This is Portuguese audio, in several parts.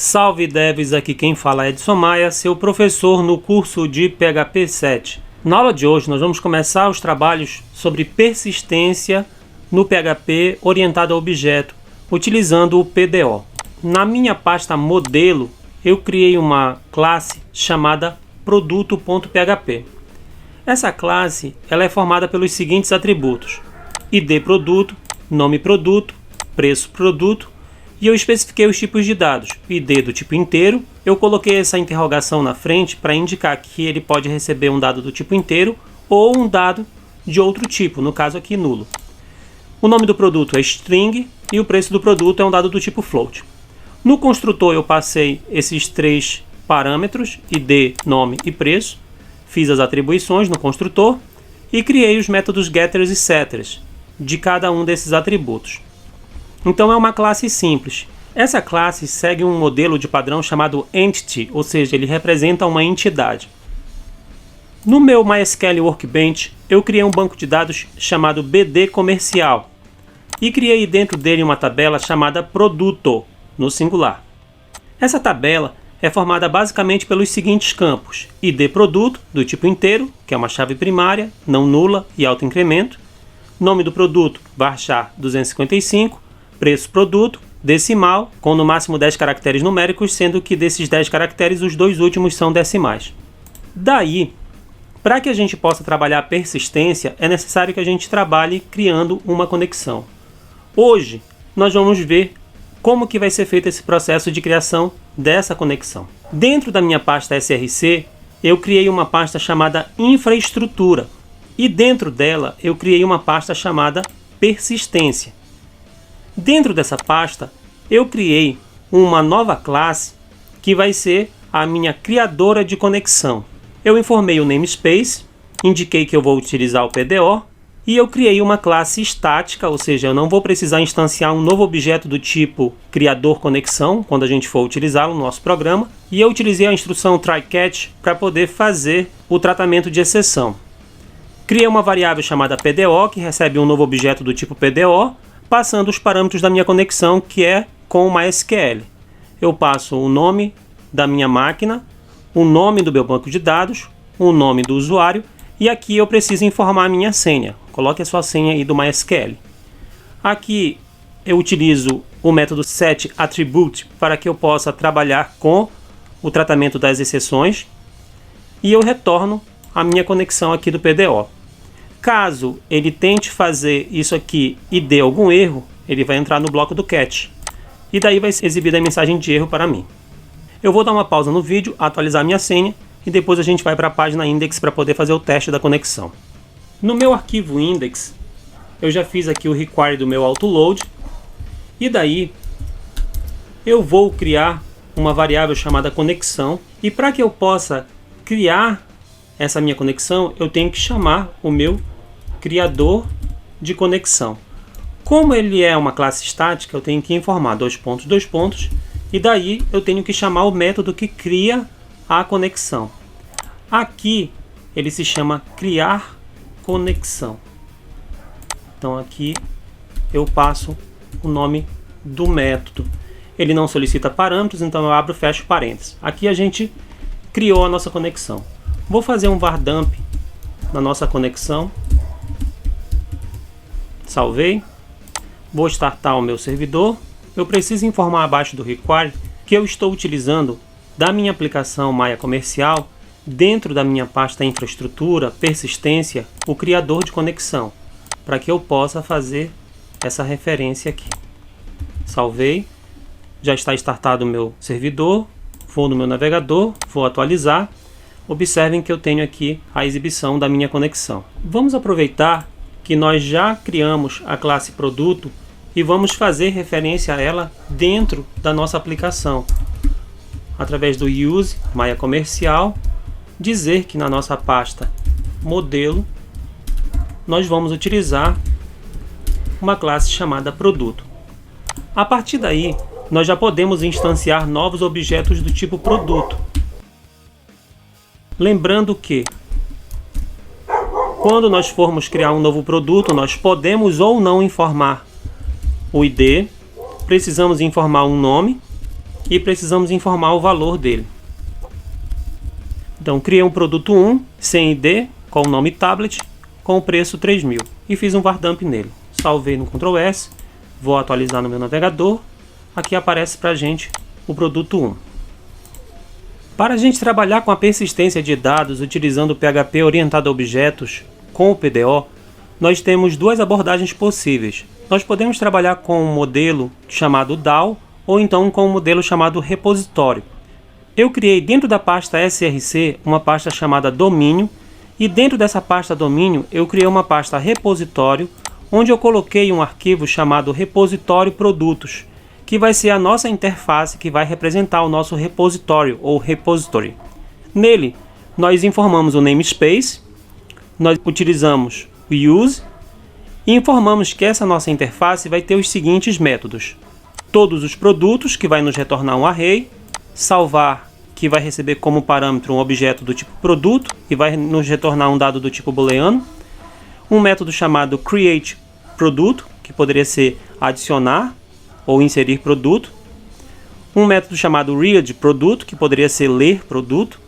Salve devs, aqui quem fala é Edson Maia, seu professor no curso de PHP 7. Na aula de hoje nós vamos começar os trabalhos sobre persistência no PHP orientado a objeto, utilizando o PDO. Na minha pasta modelo, eu criei uma classe chamada produto.php. Essa classe ela é formada pelos seguintes atributos: ID produto, nome produto, preço produto, e eu especifiquei os tipos de dados. ID do tipo inteiro, eu coloquei essa interrogação na frente para indicar que ele pode receber um dado do tipo inteiro ou um dado de outro tipo, no caso aqui nulo. O nome do produto é string e o preço do produto é um dado do tipo float. No construtor eu passei esses três parâmetros, ID, nome e preço, fiz as atribuições no construtor e criei os métodos getters e setters de cada um desses atributos. Então é uma classe simples. Essa classe segue um modelo de padrão chamado entity, ou seja, ele representa uma entidade. No meu MySQL Workbench, eu criei um banco de dados chamado BD Comercial e criei dentro dele uma tabela chamada Produto, no singular. Essa tabela é formada basicamente pelos seguintes campos: ID produto, do tipo inteiro, que é uma chave primária, não nula e autoincremento, nome do produto, varchar 255, preço produto, decimal, com no máximo 10 caracteres numéricos, sendo que desses 10 caracteres os dois últimos são decimais. Daí, para que a gente possa trabalhar a persistência, é necessário que a gente trabalhe criando uma conexão. Hoje, nós vamos ver como que vai ser feito esse processo de criação dessa conexão. Dentro da minha pasta SRC, eu criei uma pasta chamada infraestrutura e dentro dela eu criei uma pasta chamada persistência. Dentro dessa pasta, eu criei uma nova classe que vai ser a minha criadora de conexão. Eu informei o namespace, indiquei que eu vou utilizar o PDO e eu criei uma classe estática, ou seja, eu não vou precisar instanciar um novo objeto do tipo criador conexão quando a gente for utilizá-lo no nosso programa, e eu utilizei a instrução try-catch para poder fazer o tratamento de exceção. Criei uma variável chamada PDO que recebe um novo objeto do tipo PDO, passando os parâmetros da minha conexão, que é com o MySQL. Eu passo o nome da minha máquina, o nome do meu banco de dados, o nome do usuário, e aqui eu preciso informar a minha senha. Coloque a sua senha aí do MySQL. Aqui eu utilizo o método setAttribute para que eu possa trabalhar com o tratamento das exceções, e eu retorno a minha conexão aqui do PDO. Caso ele tente fazer isso aqui e dê algum erro, ele vai entrar no bloco do catch. E daí vai ser exibida a mensagem de erro para mim. Eu vou dar uma pausa no vídeo, atualizar minha senha e depois a gente vai para a página index para poder fazer o teste da conexão. No meu arquivo index, eu já fiz aqui o require do meu autoload. E daí eu vou criar uma variável chamada conexão. E para que eu possa criar essa minha conexão, eu tenho que chamar o meu criador de conexão. Como ele é uma classe estática, eu tenho que informar dois pontos, e daí eu tenho que chamar o método que cria a conexão. Aqui ele se chama criar conexão. Então aqui eu passo o nome do método. Ele não solicita parâmetros, então eu abro e fecho parênteses. Aqui a gente criou a nossa conexão. Vou fazer um var dump na nossa conexão. Salvei. Vou startar o meu servidor. Eu preciso informar abaixo do require que eu estou utilizando da minha aplicação Maia Comercial, dentro da minha pasta infraestrutura, persistência, o criador de conexão, para que eu possa fazer essa referência aqui. Salvei. Já está startado o meu servidor. Vou no meu navegador, vou atualizar. Observem que eu tenho aqui a exibição da minha conexão. Vamos aproveitar que nós já criamos a classe produto e vamos fazer referência a ela dentro da nossa aplicação. Através do use Maia Comercial, dizer que na nossa pasta modelo nós vamos utilizar uma classe chamada produto. A partir daí, nós já podemos instanciar novos objetos do tipo produto. Lembrando que quando nós formos criar um novo produto, nós podemos ou não informar o ID, precisamos informar um nome e precisamos informar o valor dele. Então criei um produto 1 sem ID, com o nome tablet, com o preço 3.000 e fiz um var dump nele. Salvei no Ctrl S, vou atualizar no meu navegador, aqui aparece para a gente o produto 1. Para a gente trabalhar com a persistência de dados utilizando o PHP orientado a objetos com o PDO, nós temos duas abordagens possíveis. Nós podemos trabalhar com um modelo chamado DAO ou então com um modelo chamado repositório. Eu criei dentro da pasta src uma pasta chamada domínio e dentro dessa pasta domínio eu criei uma pasta repositório onde eu coloquei um arquivo chamado repositório produtos, que vai ser a nossa interface que vai representar o nosso repositório ou repository. Nele, nós informamos o namespace, nós utilizamos o use e informamos que essa nossa interface vai ter os seguintes métodos. Todos os produtos, que vai nos retornar um array, salvar, que vai receber como parâmetro um objeto do tipo produto e vai nos retornar um dado do tipo booleano, um método chamado createProduto, que poderia ser adicionar ou inserir produto, um método chamado readProduto, que poderia ser ler produto,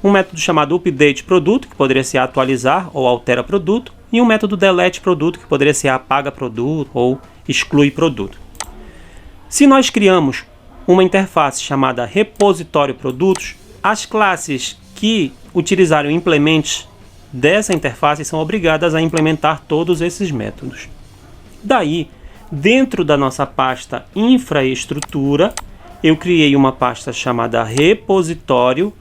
um método chamado updateProduto, que poderia ser atualizar ou altera produto, e um método deleteProduto, que poderia ser apaga produto ou exclui produto. Se nós criamos uma interface chamada repositório produtos, as classes que utilizarem o implements dessa interface são obrigadas a implementar todos esses métodos. Daí, dentro da nossa pasta infraestrutura, eu criei uma pasta chamada repositório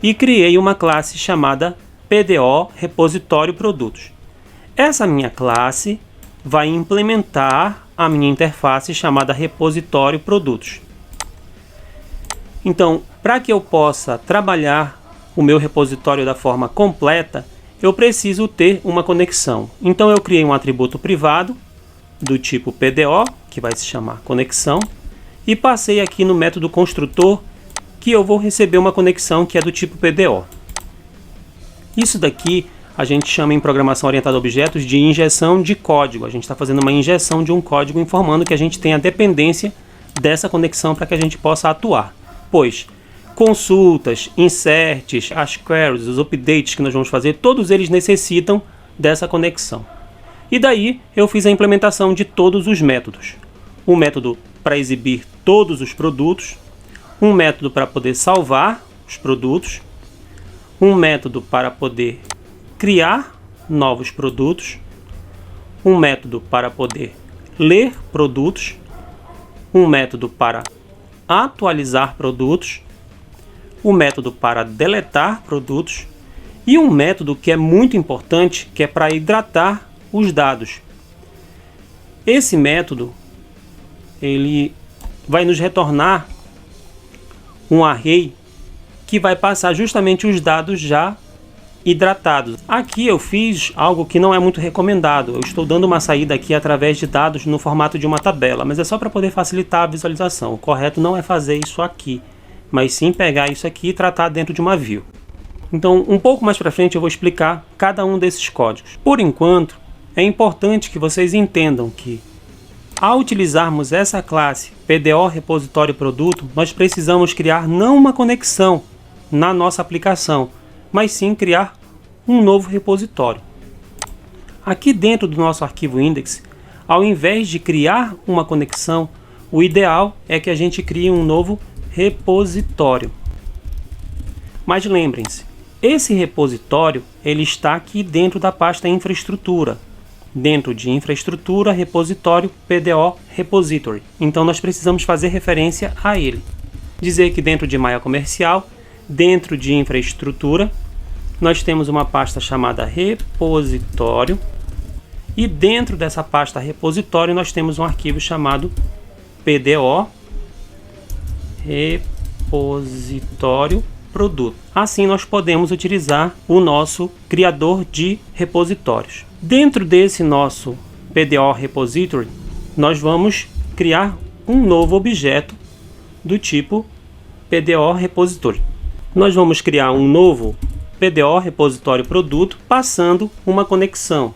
e criei uma classe chamada PDO repositório produtos. Essa minha classe vai implementar a minha interface chamada repositório produtos. Então, para que eu possa trabalhar o meu repositório da forma completa, eu preciso ter uma conexão. Então eu criei um atributo privado do tipo PDO, que vai se chamar conexão, e passei aqui no método construtor que eu vou receber uma conexão que é do tipo PDO. Isso daqui a gente chama em programação orientada a objetos de injeção de código. A gente está fazendo uma injeção de um código informando que a gente tem a dependência dessa conexão para que a gente possa atuar. Pois consultas, inserts, as queries, os updates que nós vamos fazer, todos eles necessitam dessa conexão. E daí eu fiz a implementação de todos os métodos. Um método para exibir todos os produtos, um método para poder salvar os produtos, um método para poder criar novos produtos, um método para poder ler produtos, um método para atualizar produtos, um método para deletar produtos e um método que é muito importante, que é para hidratar os dados. Esse método ele vai nos retornar um array que vai passar justamente os dados já hidratados. Aqui eu fiz algo que não é muito recomendado. Eu estou dando uma saída aqui através de dados no formato de uma tabela, mas é só para poder facilitar a visualização. O correto não é fazer isso aqui, mas sim pegar isso aqui e tratar dentro de uma view. Então, um pouco mais para frente eu vou explicar cada um desses códigos. Por enquanto, é importante que vocês entendam que ao utilizarmos essa classe PDO repositório produto, nós precisamos criar não uma conexão na nossa aplicação, mas sim criar um novo repositório. Aqui dentro do nosso arquivo index, ao invés de criar uma conexão, o ideal é que a gente crie um novo repositório. Mas lembrem-se, esse repositório ele está aqui dentro da pasta infraestrutura. Dentro de infraestrutura, repositório, PDO, repository. Então nós precisamos fazer referência a ele. Dizer que dentro de malha comercial, dentro de infraestrutura, nós temos uma pasta chamada repositório e dentro dessa pasta repositório nós temos um arquivo chamado PDO repositório produto. Assim nós podemos utilizar o nosso criador de repositórios. Dentro desse nosso PDO repository, nós vamos criar um novo objeto do tipo PDO repository. Nós vamos criar um novo PDO repositório produto passando uma conexão.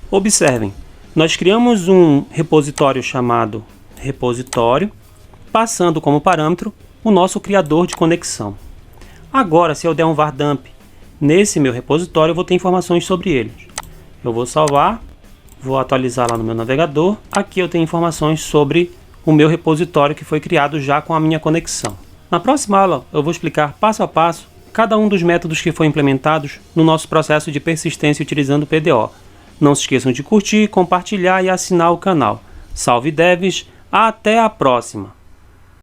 Observem, nós criamos um repositório chamado repositório passando como parâmetro o nosso criador de conexão. Agora, se eu der um var dump nesse meu repositório, eu vou ter informações sobre eles. Eu vou salvar, vou atualizar lá no meu navegador. Aqui eu tenho informações sobre o meu repositório que foi criado já com a minha conexão. Na próxima aula, eu vou explicar passo a passo cada um dos métodos que foram implementados no nosso processo de persistência utilizando o PDO. Não se esqueçam de curtir, compartilhar e assinar o canal. Salve devs, até a próxima!